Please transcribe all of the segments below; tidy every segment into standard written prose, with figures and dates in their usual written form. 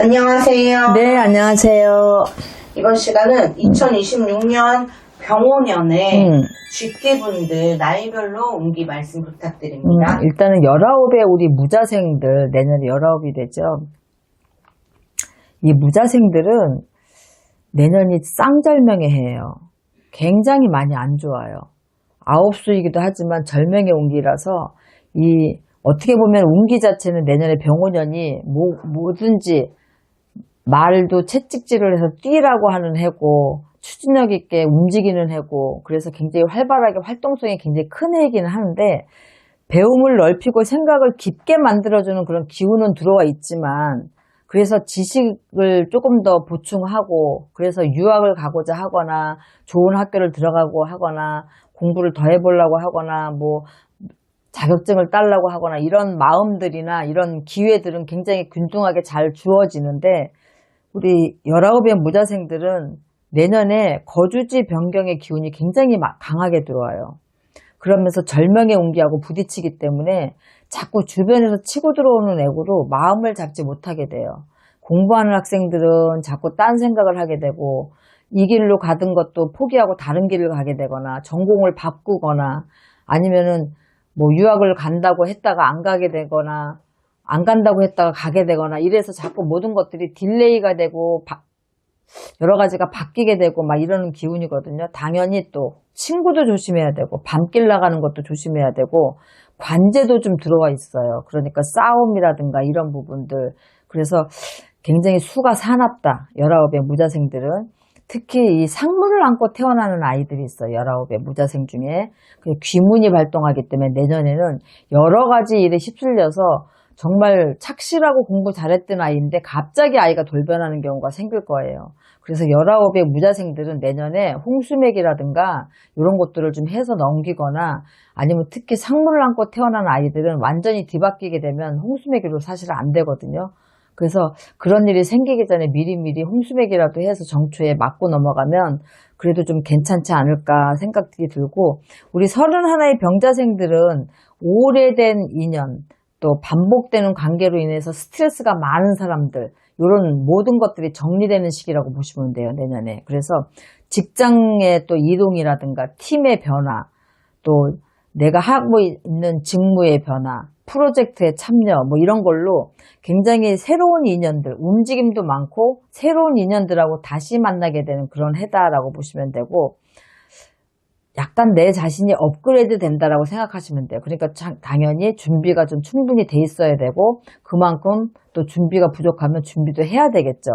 안녕하세요. 네, 안녕하세요. 이번 시간은 2026년 병오년에 쥐띠분들 나이별로 운기 말씀 부탁드립니다. 일단은 19의 우리 무자생들, 내년에 19이 되죠. 이 무자생들은 내년이 쌍절명의 해예요. 굉장히 많이 안 좋아요. 아홉수이기도 하지만 절명의 운기라서 어떻게 보면 운기 자체는 내년에 병오년이 뭐든지 말도 채찍질을 해서 뛰라고 하는 해고 추진력 있게 움직이는 해고 그래서 굉장히 활발하게 활동성이 굉장히 큰 해이기는 하는데 배움을 넓히고 생각을 깊게 만들어주는 그런 기운은 들어와 있지만 그래서 지식을 조금 더 보충하고 그래서 유학을 가고자 하거나 좋은 학교를 들어가고 하거나 공부를 더 해보려고 하거나 뭐 자격증을 따려고 하거나 이런 마음들이나 이런 기회들은 굉장히 균등하게 잘 주어지는데 우리 19의 무자생들은 내년에 거주지 변경의 기운이 굉장히 강하게 들어와요. 그러면서 절명의 운기하고 부딪히기 때문에 자꾸 주변에서 치고 들어오는 애고로 마음을 잡지 못하게 돼요. 공부하는 학생들은 자꾸 딴 생각을 하게 되고 이 길로 가던 것도 포기하고 다른 길을 가게 되거나 전공을 바꾸거나 아니면은 뭐 유학을 간다고 했다가 안 가게 되거나 안 간다고 했다가 가게 되거나 이래서 자꾸 모든 것들이 딜레이가 되고 여러 가지가 바뀌게 되고 막 이러는 기운이거든요. 당연히 또 친구도 조심해야 되고 밤길 나가는 것도 조심해야 되고 관제도 좀 들어와 있어요. 그러니까 싸움이라든가 이런 부분들. 그래서 굉장히 수가 사납다. 19의 무자생들은. 특히 이 상문을 안고 태어나는 아이들이 있어요. 19의 무자생 중에. 귀문이 발동하기 때문에 내년에는 여러 가지 일에 휩쓸려서 정말 착실하고 공부 잘했던 아이인데 갑자기 아이가 돌변하는 경우가 생길 거예요. 그래서 19의 무자생들은 내년에 홍수맥이라든가 이런 것들을 좀 해서 넘기거나 아니면 특히 상문을 안고 태어난 아이들은 완전히 뒤바뀌게 되면 홍수맥이로 사실 안 되거든요. 그래서 그런 일이 생기기 전에 미리미리 홍수맥이라도 해서 정초에 맞고 넘어가면 그래도 좀 괜찮지 않을까 생각이 들고 우리 31의 병자생들은 오래된 인연 또 반복되는 관계로 인해서 스트레스가 많은 사람들 이런 모든 것들이 정리되는 시기라고 보시면 돼요. 내년에. 그래서 직장의 또 이동이라든가 팀의 변화 또 내가 하고 있는 직무의 변화 프로젝트에 참여 뭐 이런 걸로 굉장히 새로운 인연들 움직임도 많고 새로운 인연들하고 다시 만나게 되는 그런 해다라고 보시면 되고 약간 내 자신이 업그레이드 된다라고 생각하시면 돼요. 그러니까 당연히 준비가 좀 충분히 돼 있어야 되고 그만큼 또 준비가 부족하면 준비도 해야 되겠죠.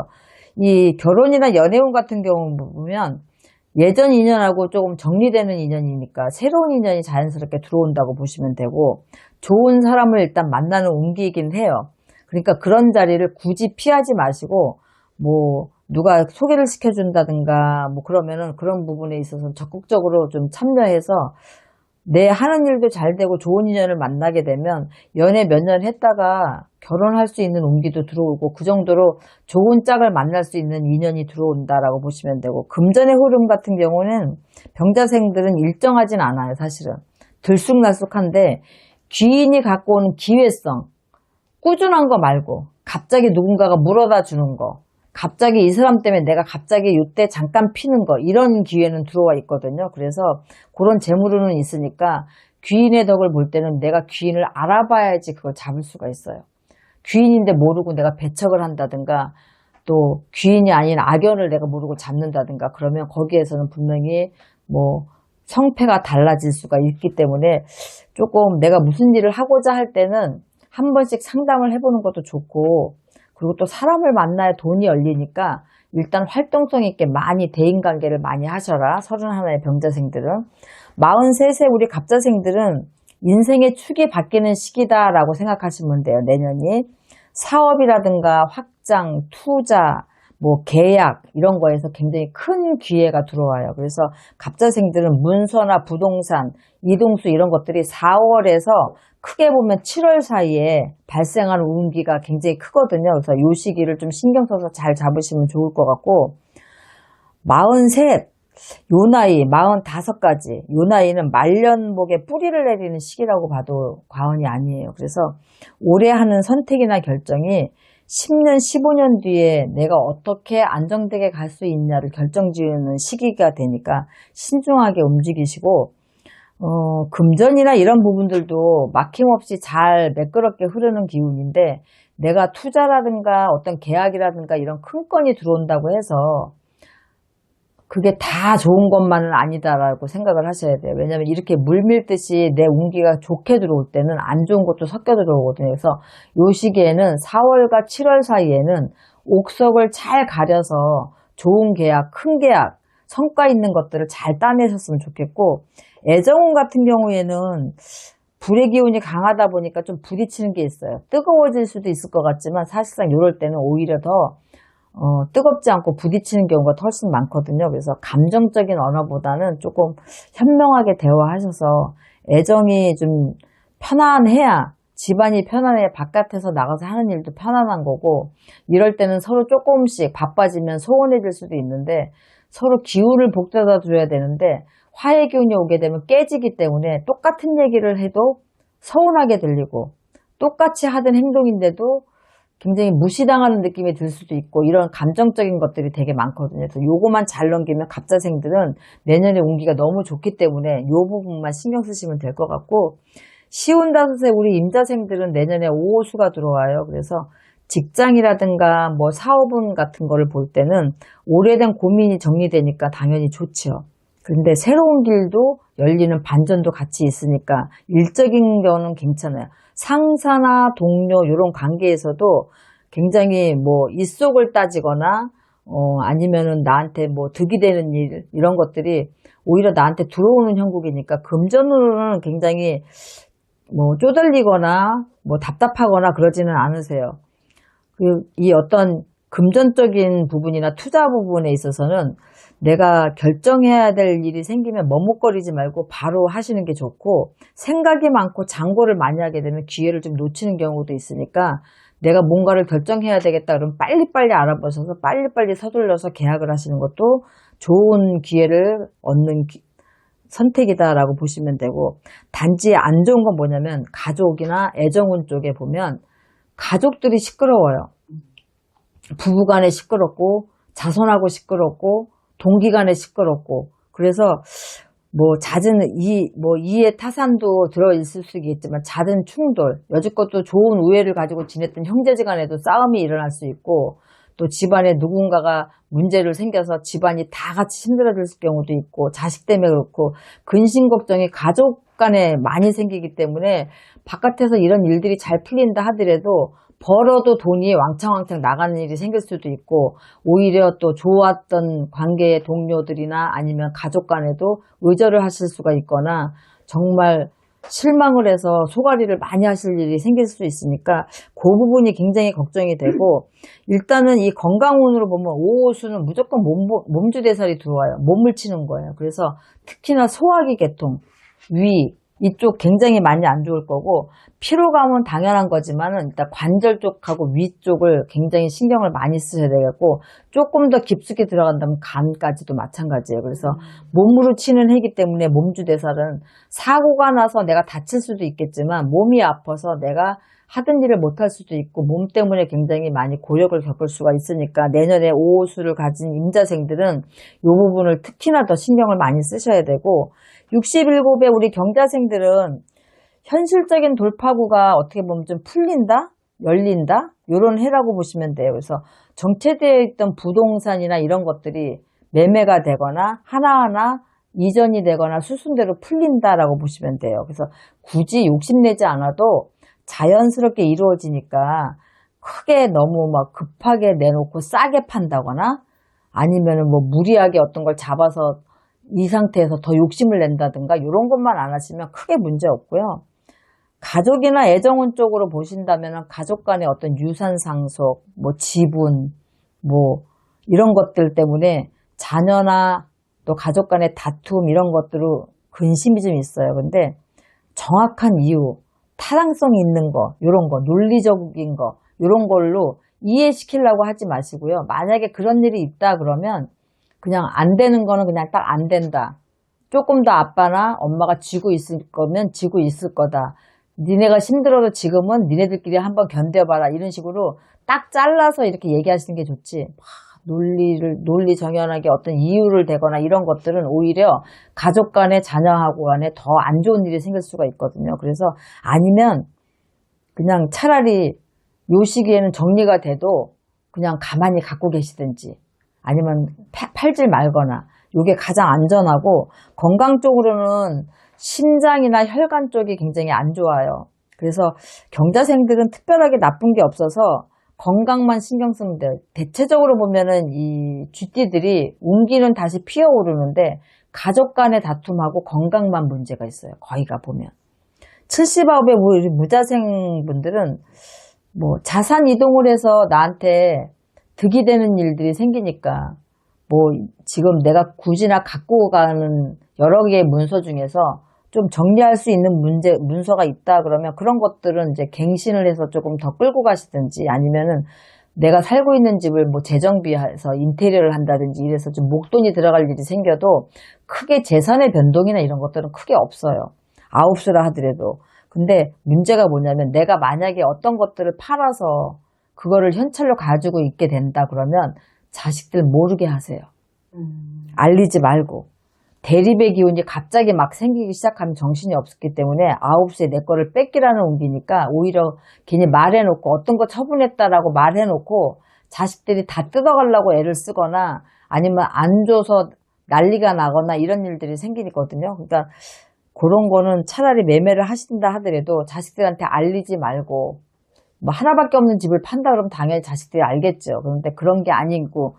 이 결혼이나 연애운 같은 경우 보면 예전 인연하고 조금 정리되는 인연이니까 새로운 인연이 자연스럽게 들어온다고 보시면 되고 좋은 사람을 일단 만나는 운기이긴 해요. 그러니까 그런 자리를 굳이 피하지 마시고 뭐 누가 소개를 시켜준다든가 뭐 그러면은 그런 부분에 있어서 적극적으로 좀 참여해서 내 하는 일도 잘 되고 좋은 인연을 만나게 되면 연애 몇 년 했다가 결혼할 수 있는 운기도 들어오고 그 정도로 좋은 짝을 만날 수 있는 인연이 들어온다라고 보시면 되고 금전의 흐름 같은 경우는 병자생들은 일정하진 않아요. 사실은 들쑥날쑥한데 귀인이 갖고 오는 기회성 꾸준한 거 말고 갑자기 누군가가 물어다 주는 거 갑자기 이 사람 때문에 내가 갑자기 이때 잠깐 피는 거 이런 기회는 들어와 있거든요. 그래서 그런 재물은 있으니까 귀인의 덕을 볼 때는 내가 귀인을 알아봐야지 그걸 잡을 수가 있어요. 귀인인데 모르고 내가 배척을 한다든가 또 귀인이 아닌 악연을 내가 모르고 잡는다든가 그러면 거기에서는 분명히 뭐 성패가 달라질 수가 있기 때문에 조금 내가 무슨 일을 하고자 할 때는 한 번씩 상담을 해보는 것도 좋고 그리고 또 사람을 만나야 돈이 열리니까 일단 활동성 있게 많이 대인관계를 많이 하셔라. 31의 병자생들은. 43세 우리 갑자생들은 인생의 축이 바뀌는 시기다라고 생각하시면 돼요. 내년이. 사업이라든가 확장, 투자, 뭐 계약 이런 거에서 굉장히 큰 기회가 들어와요. 그래서 갑자생들은 문서나 부동산, 이동수 이런 것들이 4월에서 크게 보면 7월 사이에 발생하는 운기가 굉장히 크거든요. 그래서 이 시기를 좀 신경 써서 잘 잡으시면 좋을 것 같고 43, 요 나이 45까지 요 나이는 말년복에 뿌리를 내리는 시기라고 봐도 과언이 아니에요. 그래서 올해 하는 선택이나 결정이 10년, 15년 뒤에 내가 어떻게 안정되게 갈 수 있냐를 결정지으는 시기가 되니까 신중하게 움직이시고, 금전이나 이런 부분들도 막힘없이 잘 매끄럽게 흐르는 기운인데, 내가 투자라든가 어떤 계약이라든가 이런 큰 건이 들어온다고 해서 그게 다 좋은 것만은 아니다라고 생각을 하셔야 돼요. 왜냐하면 이렇게 물밀듯이 내 운기가 좋게 들어올 때는 안 좋은 것도 섞여 들어오거든요. 그래서 요 시기에는 4월과 7월 사이에는 옥석을 잘 가려서 좋은 계약, 큰 계약, 성과 있는 것들을 잘 따내셨으면 좋겠고, 애정운 같은 경우에는 불의 기운이 강하다 보니까 좀 부딪히는 게 있어요. 뜨거워질 수도 있을 것 같지만 사실상 이럴 때는 오히려 더 뜨겁지 않고 부딪히는 경우가 훨씬 많거든요. 그래서 감정적인 언어보다는 조금 현명하게 대화하셔서 애정이 좀 편안해야 집안이 편안해야 바깥에서 나가서 하는 일도 편안한 거고, 이럴 때는 서로 조금씩 바빠지면 소원해질 수도 있는데 서로 기운을 복돋아 줘야 되는데 화해 기운이 오게 되면 깨지기 때문에 똑같은 얘기를 해도 서운하게 들리고 똑같이 하던 행동인데도 굉장히 무시당하는 느낌이 들 수도 있고, 이런 감정적인 것들이 되게 많거든요. 그래서 요거만 잘 넘기면 갑자생들은 내년에 운기가 너무 좋기 때문에 요 부분만 신경 쓰시면 될 것 같고, 시운 다섯에 우리 임자생들은 내년에 오호수가 들어와요. 그래서 직장이라든가 뭐 사업운 같은 거를 볼 때는 오래된 고민이 정리되니까 당연히 좋죠. 그런데 새로운 길도 열리는 반전도 같이 있으니까 일적인 경우는 괜찮아요. 상사나 동료 이런 관계에서도 굉장히 뭐 입속을 따지거나 아니면은 나한테 뭐 득이 되는 일 이런 것들이 오히려 나한테 들어오는 형국이니까 금전으로는 굉장히 뭐 쪼들리거나 뭐 답답하거나 그러지는 않으세요. 이 어떤 금전적인 부분이나 투자 부분에 있어서는 내가 결정해야 될 일이 생기면 머뭇거리지 말고 바로 하시는 게 좋고, 생각이 많고 장고를 많이 하게 되면 기회를 좀 놓치는 경우도 있으니까 내가 뭔가를 결정해야 되겠다 그러면 빨리빨리 알아보셔서 빨리빨리 서둘러서 계약을 하시는 것도 좋은 기회를 얻는 선택이다라고 보시면 되고, 단지 안 좋은 건 뭐냐면 가족이나 애정운 쪽에 보면 가족들이 시끄러워요. 부부간에 시끄럽고 자손하고 시끄럽고 동기간에 시끄럽고, 그래서 뭐 잦은 이해 타산도 들어있을 수 있겠지만 잦은 충돌, 여지껏 또 좋은 우애를 가지고 지냈던 형제지간에도 싸움이 일어날 수 있고, 또 집안에 누군가가 문제를 생겨서 집안이 다 같이 힘들어질 경우도 있고, 자식 때문에 그렇고 근심 걱정이 가족 간에 많이 생기기 때문에 바깥에서 이런 일들이 잘 풀린다 하더라도 벌어도 돈이 왕창왕창 나가는 일이 생길 수도 있고, 오히려 또 좋았던 관계의 동료들이나 아니면 가족 간에도 의절을 하실 수가 있거나 정말 실망을 해서 소가리를 많이 하실 일이 생길 수 있으니까 그 부분이 굉장히 걱정이 되고, 일단은 이 건강운으로 보면 오호수는 무조건 몸주대살이 들어와요. 몸을 치는 거예요. 그래서 특히나 소화기 계통, 위 이쪽 굉장히 많이 안 좋을 거고, 피로감은 당연한 거지만은 일단 관절 쪽하고 위 쪽을 굉장히 신경을 많이 쓰셔야 되겠고, 조금 더 깊숙이 들어간다면 간까지도 마찬가지예요. 그래서 몸으로 치는 해기 때문에 몸주대살은 사고가 나서 내가 다칠 수도 있겠지만 몸이 아파서 내가 하던 일을 못할 수도 있고 몸 때문에 굉장히 많이 고역을 겪을 수가 있으니까 내년에 오호수를 가진 임자생들은 이 부분을 특히나 더 신경을 많이 쓰셔야 되고, 67곱의 우리 경자생들은 현실적인 돌파구가 어떻게 보면 좀 풀린다? 열린다? 요런 해라고 보시면 돼요. 그래서 정체되어 있던 부동산이나 이런 것들이 매매가 되거나 하나하나 이전이 되거나 수순대로 풀린다라고 보시면 돼요. 그래서 굳이 욕심내지 않아도 자연스럽게 이루어지니까 크게 너무 막 급하게 내놓고 싸게 판다거나 아니면은 뭐 무리하게 어떤 걸 잡아서 이 상태에서 더 욕심을 낸다든가 이런 것만 안 하시면 크게 문제 없고요. 가족이나 애정운 쪽으로 보신다면 가족 간의 어떤 유산 상속, 뭐 지분, 뭐 이런 것들 때문에 자녀나 또 가족 간의 다툼 이런 것들로 근심이 좀 있어요. 근데 정확한 이유, 타당성이 있는 거, 이런 거, 논리적인 거, 이런 걸로 이해시키려고 하지 마시고요. 만약에 그런 일이 있다 그러면 그냥 안 되는 거는 그냥 딱 안 된다. 조금 더 아빠나 엄마가 쥐고 있을 거면 쥐고 있을 거다. 니네가 힘들어도 지금은 니네들끼리 한번 견뎌봐라. 이런 식으로 딱 잘라서 이렇게 얘기하시는 게 좋지. 논리 정연하게 어떤 이유를 대거나 이런 것들은 오히려 가족 간에 자녀하고 간에 더 안 좋은 일이 생길 수가 있거든요. 그래서 아니면 그냥 차라리 요 시기에는 정리가 돼도 그냥 가만히 갖고 계시든지 아니면 팔질 말거나 이게 가장 안전하고 건강 쪽으로는 심장이나 혈관 쪽이 굉장히 안 좋아요. 그래서 경자생들은 특별하게 나쁜 게 없어서 건강만 신경 쓰면 돼요. 대체적으로 보면은 이 쥐띠들이 운기는 다시 피어오르는데 가족 간의 다툼하고 건강만 문제가 있어요. 거의가 보면. 70아홉의 우리 무자생 분들은 뭐 자산 이동을 해서 나한테 득이 되는 일들이 생기니까 뭐 지금 내가 굳이나 갖고 가는 여러 개의 문서 중에서 좀 정리할 수 있는 문서가 있다 그러면 그런 것들은 이제 갱신을 해서 조금 더 끌고 가시든지 아니면은 내가 살고 있는 집을 뭐 재정비해서 인테리어를 한다든지 이래서 좀 목돈이 들어갈 일이 생겨도 크게 재산의 변동이나 이런 것들은 크게 없어요. 아홉수라 하더라도. 근데 문제가 뭐냐면 내가 만약에 어떤 것들을 팔아서 그거를 현찰로 가지고 있게 된다 그러면 자식들 모르게 하세요. 알리지 말고. 대립의 기운이 갑자기 막 생기기 시작하면 정신이 없었기 때문에 아홉수에 내 거를 뺏기라는 운기니까 오히려 괜히 말해놓고 어떤 거 처분했다라고 말해놓고 자식들이 다 뜯어가려고 애를 쓰거나 아니면 안 줘서 난리가 나거나 이런 일들이 생기거든요. 그러니까 그런 거는 차라리 매매를 하신다 하더라도 자식들한테 알리지 말고 뭐 하나밖에 없는 집을 판다 그러면 당연히 자식들이 알겠죠. 그런데 그런 게 아니고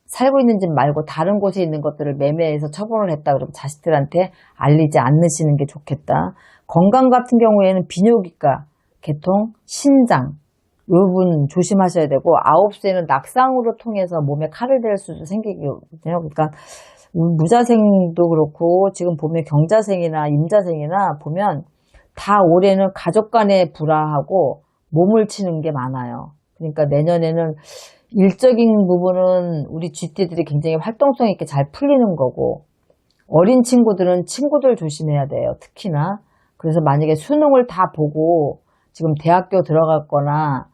살고 있는 집 말고 다른 곳에 있는 것들을 매매해서 처분을 했다 그러면 자식들한테 알리지 않으시는 게 좋겠다. 건강 같은 경우에는 비뇨기과, 개통, 신장 이 부분 조심하셔야 되고 아홉수에는 낙상으로 통해서 몸에 칼을 댈 수도 생기거든요. 그러니까 무자생도 그렇고 지금 보면 경자생이나 임자생이나 보면 다 올해는 가족 간의 불화하고 몸을 치는 게 많아요. 그러니까 내년에는 일적인 부분은 우리 쥐띠들이 굉장히 활동성 있게 잘 풀리는 거고 어린 친구들은 친구들 조심해야 돼요. 특히나. 그래서 만약에 수능을 다 보고 지금 대학교 들어갔거나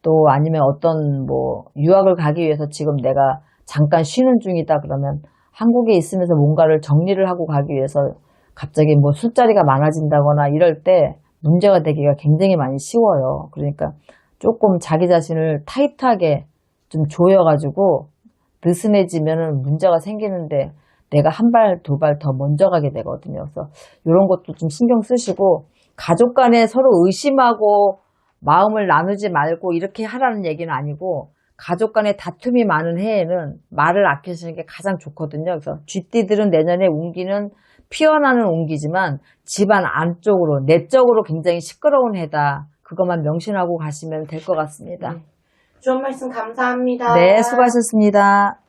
또 아니면 어떤 뭐 유학을 가기 위해서 지금 내가 잠깐 쉬는 중이다 그러면 한국에 있으면서 뭔가를 정리를 하고 가기 위해서 갑자기 뭐 술자리가 많아진다거나 이럴 때 문제가 되기가 굉장히 많이 쉬워요. 그러니까 조금 자기 자신을 타이트하게 좀 조여가지고 느슨해지면은 문제가 생기는데 내가 한 발, 두 발 더 먼저 가게 되거든요. 그래서 이런 것도 좀 신경 쓰시고 가족 간에 서로 의심하고 마음을 나누지 말고 이렇게 하라는 얘기는 아니고 가족 간에 다툼이 많은 해에는 말을 아끼시는 게 가장 좋거든요. 그래서 쥐띠들은 내년에 운기는 피어나는 운기지만 집안 안쪽으로 내적으로 굉장히 시끄러운 해다. 그것만 명심하고 가시면 될 것 같습니다. 좋은 말씀 감사합니다. 네, 수고하셨습니다.